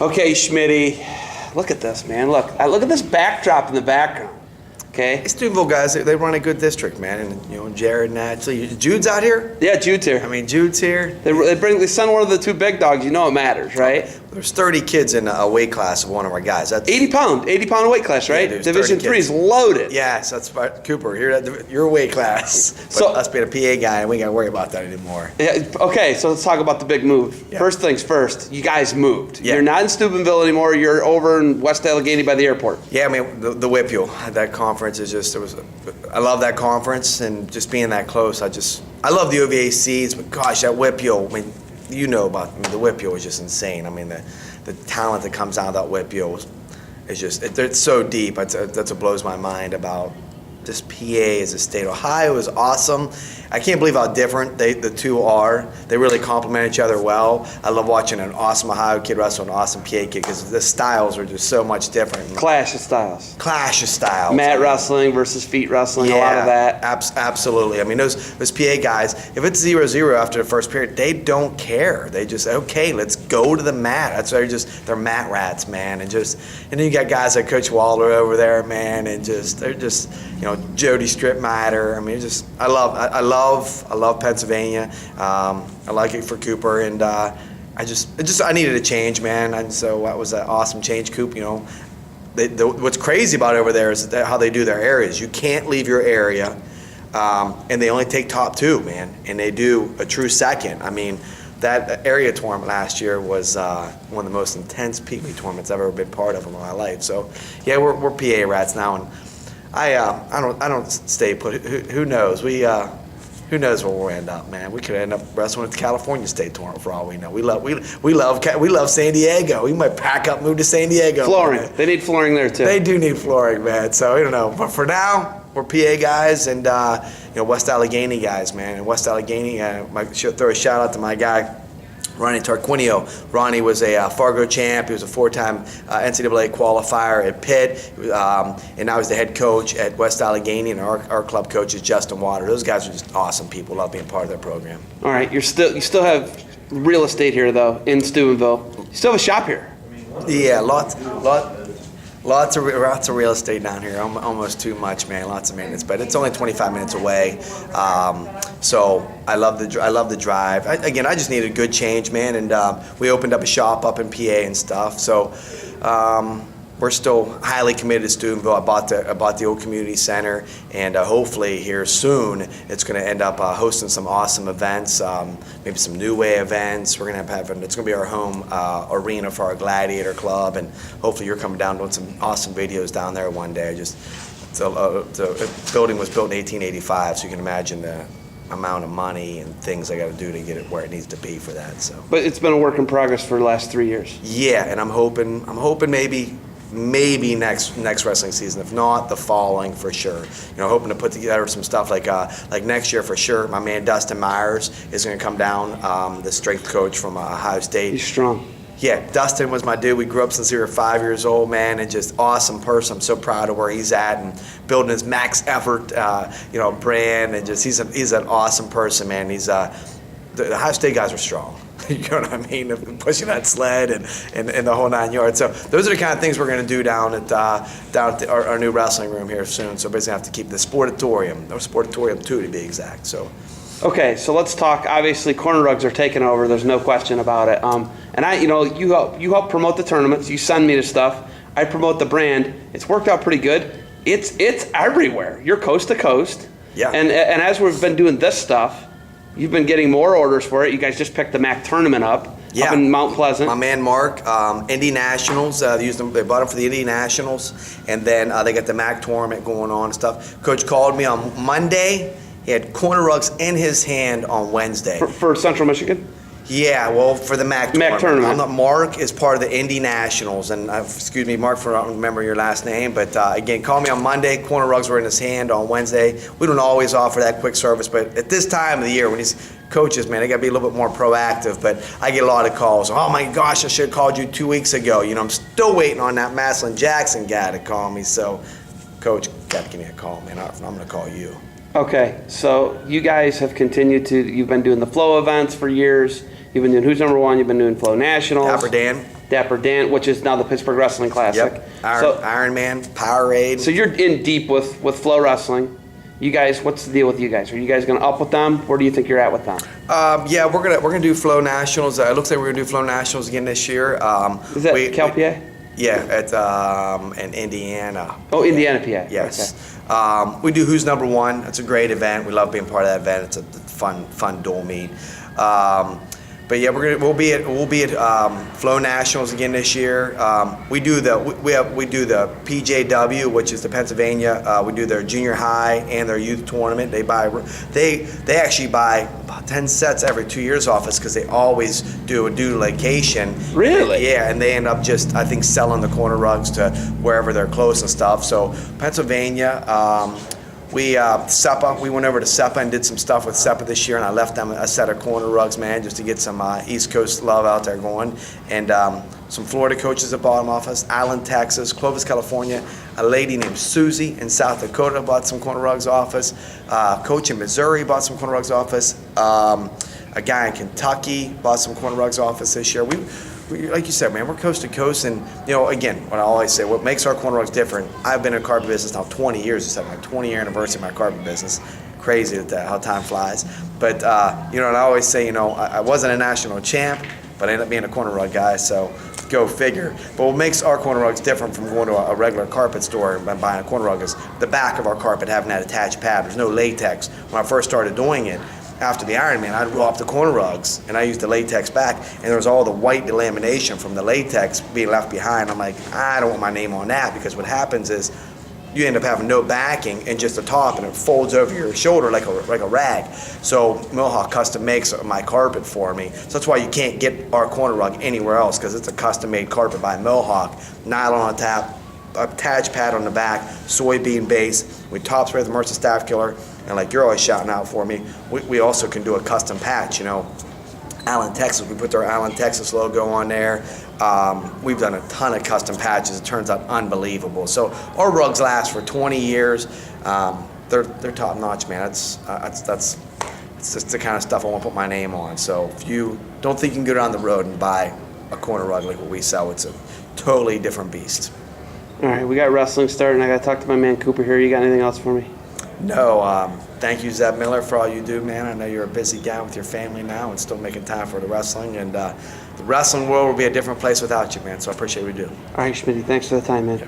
Okay, Smitty, look at this, man. Look at this backdrop in the background. Okay. Steubenville guys, they run a good district, man. And Jared and actually, Jude's out here. Yeah, Jude's here. I mean, Jude's here. They send one of the two big dogs. You know it matters, right? There's 30 kids in a weight class of one of our guys. That's 80 pound weight class, right? Yeah, Division 3 is loaded. Yes, that's Cooper. Your weight class. But So us being a PA guy, we ain't gotta worry about that anymore. Yeah, okay, so let's talk about the big move. Yeah. First things first, you guys moved. Yeah. You're not in Steubenville anymore. You're over in West Allegheny by the airport. Yeah, I mean, the Whipule, that conference is just, I love that conference and just being that close. I love the OVACs, but gosh, that Whipule, I mean, the Whipule is just insane. I mean, the talent that comes out of that Whipule is just, it's so deep. That's what blows my mind about just PA as a state. Ohio is awesome. I can't believe how different the two are. They really complement each other well. I love watching an awesome Ohio kid wrestle an awesome PA kid because the styles are just so much different. Clash of styles. Clash of styles. Mat wrestling versus feet wrestling, Yeah, a lot of that. Absolutely. I mean, those PA guys, if it's 0-0 after the first period, they don't care. They just, okay, let's go to the mat. That's why they're mat rats, man. And then you got guys like Coach Waller over there, man, and they're just, Jody Stripmatter. I mean, I love Pennsylvania. I like it for Cooper, and I needed a change, man. And so that was an awesome change, Coop. What's crazy about over there is how they do their areas. You can't leave your area, and they only take top two, man, and they do a true second. I mean, that area tournament last year was one of the most intense Pygmy tournaments I've ever been part of in my life. So, yeah, we're PA rats now, and I don't stay put. Who knows? Who knows where we'll end up, man? We could end up wrestling at the California State Tournament for all we know. We love San Diego. We might pack up, move to San Diego. Flooring. They need flooring there too. They do need flooring, man. So I don't know. But for now, we're PA guys and West Allegheny guys, man. And West Allegheny, I should throw a shout out to my guy, Ronnie Tarquinio. Ronnie was a Fargo champ. He was a four-time NCAA qualifier at Pitt, and now he's the head coach at West Allegheny, and our club coach is Justin Water. Those guys are just awesome people. Love being part of their program. All right, you still have real estate here though in Steubenville. You still have a shop here. Yeah, lots of real estate down here. Almost too much, man. Lots of maintenance, but it's only 25 minutes away. So I love the drive. I just needed a good change, man. And we opened up a shop up in PA and stuff. So we're still highly committed to Steubenville. I bought the old community center, and hopefully here soon it's going to end up hosting some awesome events, maybe some New Way events. We're going to have it's going to be our home arena for our Gladiator Club, and hopefully you're coming down doing some awesome videos down there one day. The building was built in 1885, so you can imagine the amount of money and things I got to do to get it where it needs to be for that. So, but it's been a work in progress for the last 3 years. Yeah, and I'm hoping maybe next wrestling season, if not the following for sure. Hoping to put together some stuff like next year for sure. My man Dustin Myers is going to come down, the strength coach from Ohio State. He's strong. Yeah, Dustin was my dude. We grew up since we were 5 years old, man, and just awesome person. I'm so proud of where he's at and building his max effort, brand, and just he's an awesome person, man. He's the Ohio State guys are strong. You know what I mean? Pushing that sled and the whole 9 yards. So those are the kind of things we're going to do down at our new wrestling room here soon. So basically, I have to keep the sportatorium, or sportatorium 2 to be exact. So. Okay, so let's talk. Obviously, corner rugs are taking over. There's no question about it. And you help promote the tournaments. You send me the stuff. I promote the brand. It's worked out pretty good. It's everywhere. You're coast to coast. Yeah. And as we've been doing this stuff, you've been getting more orders for it. You guys just picked the MAC tournament up in Mount Pleasant. My man Mark, Indy Nationals. They bought them for the Indy Nationals, and then they got the MAC tournament going on and stuff. Coach called me on Monday. He had corner rugs in his hand on Wednesday. For Central Michigan? Yeah, well, for the MAC tournament. Mark is part of the Indy Nationals, and excuse me, Mark, for not remembering your last name, but again, call me on Monday. Corner rugs were in his hand on Wednesday. We don't always offer that quick service, but at this time of the year, when these coaches, man, they got to be a little bit more proactive. But I get a lot of calls. Oh my gosh, I should have called you 2 weeks ago. I'm still waiting on that Maslin Jackson guy to call me. So, Coach, got to give me a call, man. I'm going to call you. Okay, so you guys have continued you've been doing the Flow events for years. You've been doing Who's Number One, you've been doing Flow Nationals. Dapper Dan. Dapper Dan, which is now the Pittsburgh Wrestling Classic. Yep. So, Iron Man, Powerade. so you're in deep with Flow Wrestling. You guys, what's the deal with you guys? Are you guys going to up with them? Where do you think you're at with them? Yeah, we're gonna do Flow Nationals. It looks like we're gonna do Flow Nationals again this year. Is that CalPA? Yeah, at in Indiana. Oh, Indiana, PA. Yes. Okay. We do Who's Number One. It's a great event. We love being part of that event. It's a fun dual meet. But yeah, we'll be at Flow Nationals again this year. We do the PJW, which is the Pennsylvania. We do their junior high and their youth tournament. They actually buy about 10 sets every 2 years off us because they always do a duplication. Really? Yeah, and they end up just, I think, selling the corner rugs to wherever they're close and stuff. So Pennsylvania. SEPA, we went over to SEPA and did some stuff with SEPA this year, and I left them a set of corner rugs, man, just to get some East Coast love out there going. And some Florida coaches that bought them off us, Allen, Texas, Clovis, California, a lady named Susie in South Dakota bought some corner rugs off us, coach in Missouri bought some corner rugs off us, a guy in Kentucky bought some corner rugs off us this year. We, like you said, man, we're coast to coast, and again, what I always say, what makes our corner rugs different. I've been in the carpet business now 20 years. It's my 20-year anniversary of my carpet business. Crazy how time flies. But and I always say, I wasn't a national champ, but I ended up being a corner rug guy. So go figure. But what makes our corner rugs different from going to a regular carpet store and buying a corner rug is the back of our carpet having that attached pad. There's no latex. When I first started doing it, after the Iron Man, I'd roll off the corner rugs, and I used the latex back, and there was all the white delamination from the latex being left behind. I'm like, I don't want my name on that, because what happens is you end up having no backing and just the top, and it folds over your shoulder like a rag. So Mohawk custom makes my carpet for me. So that's why you can't get our corner rug anywhere else, because it's a custom-made carpet by Mohawk. Nylon on top, attached pad on the back, soybean base. We top spray with the Mercer Staff Killer. And like you're always shouting out for me, we also can do a custom patch. Allen, Texas, we put our Allen, Texas logo on there. We've done a ton of custom patches. It turns out unbelievable. So our rugs last for 20 years. They're top notch, man. That's just the kind of stuff I want to put my name on. So if you don't think you can go down the road and buy a corner rug like what we sell, it's a totally different beast. All right, we got wrestling starting. I got to talk to my man Cooper here. You got anything else for me? No, thank you, Zeb Miller, for all you do, man. I know you're a busy guy with your family now and still making time for the wrestling. And the wrestling world will be a different place without you, man. So I appreciate what you do. All right, Smitty, thanks for the time, man. Yeah.